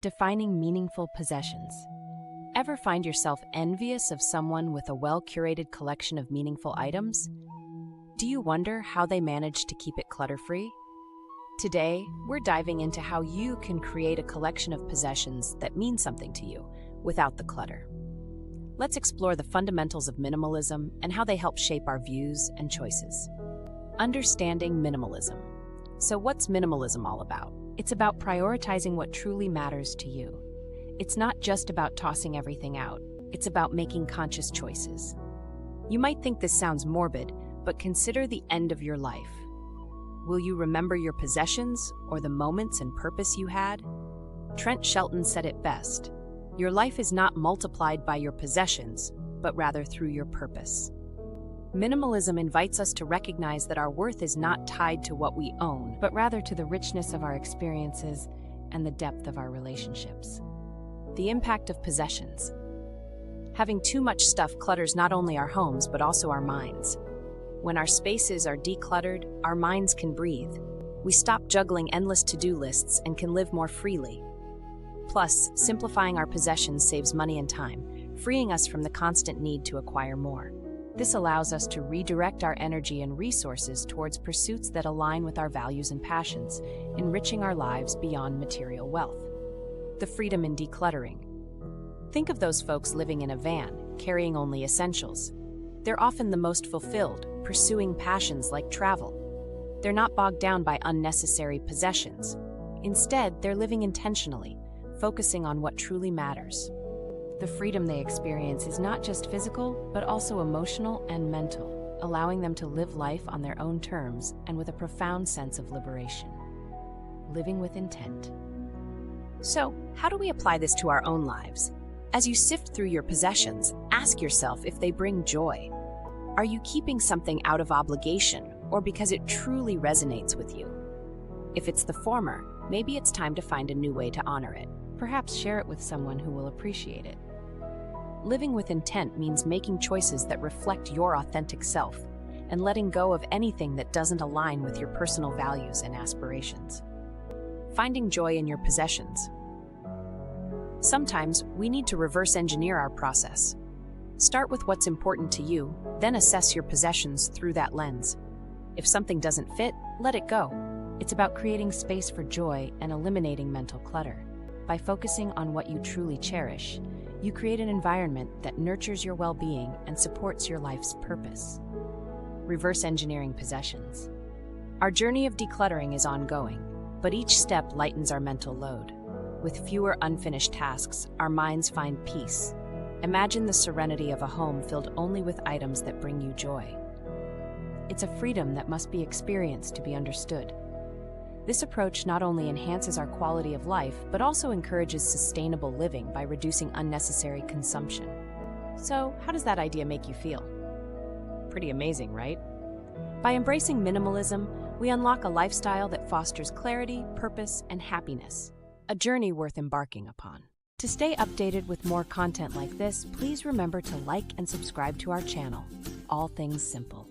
Defining meaningful possessions. Ever find yourself envious of someone with a well-curated collection of meaningful items? Do you wonder how they manage to keep it clutter-free? Today, we're diving into how you can create a collection of possessions that mean something to you without the clutter. Let's explore the fundamentals of minimalism and how they help shape our views and choices. Understanding minimalism. So what's minimalism all about? It's about prioritizing what truly matters to you. It's not just about tossing everything out. It's about making conscious choices. You might think this sounds morbid, but consider the end of your life. Will you remember your possessions or the moments and purpose you had? Trent Shelton said it best. Your life is not multiplied by your possessions, but rather through your purpose. Minimalism invites us to recognize that our worth is not tied to what we own, but rather to the richness of our experiences and the depth of our relationships. The impact of possessions. Having too much stuff clutters not only our homes, but also our minds. When our spaces are decluttered, our minds can breathe. We stop juggling endless to-do lists and can live more freely. Plus, simplifying our possessions saves money and time, freeing us from the constant need to acquire more. This allows us to redirect our energy and resources towards pursuits that align with our values and passions, enriching our lives beyond material wealth. The freedom in decluttering. Think of those folks living in a van, carrying only essentials. They're often the most fulfilled, pursuing passions like travel. They're not bogged down by unnecessary possessions. Instead, they're living intentionally, focusing on what truly matters. The freedom they experience is not just physical, but also emotional and mental, allowing them to live life on their own terms and with a profound sense of liberation. Living with intent. So, how do we apply this to our own lives? As you sift through your possessions, ask yourself if they bring joy. Are you keeping something out of obligation or because it truly resonates with you? If it's the former, maybe it's time to find a new way to honor it. Perhaps share it with someone who will appreciate it. Living with intent means making choices that reflect your authentic self and letting go of anything that doesn't align with your personal values and aspirations. Finding joy in your possessions. Sometimes we need to reverse engineer our process. Start with what's important to you, then assess your possessions through that lens. If something doesn't fit, let it go. It's about creating space for joy and eliminating mental clutter. By focusing on what you truly cherish, you create an environment that nurtures your well-being and supports your life's purpose. Reverse engineering possessions. Our journey of decluttering is ongoing, but each step lightens our mental load. With fewer unfinished tasks, our minds find peace. Imagine the serenity of a home filled only with items that bring you joy. It's a freedom that must be experienced to be understood. This approach not only enhances our quality of life, but also encourages sustainable living by reducing unnecessary consumption. So, how does that idea make you feel? Pretty amazing, right? By embracing minimalism, we unlock a lifestyle that fosters clarity, purpose, and happiness, a journey worth embarking upon. To stay updated with more content like this, please remember to like and subscribe to our channel, All Things Simple.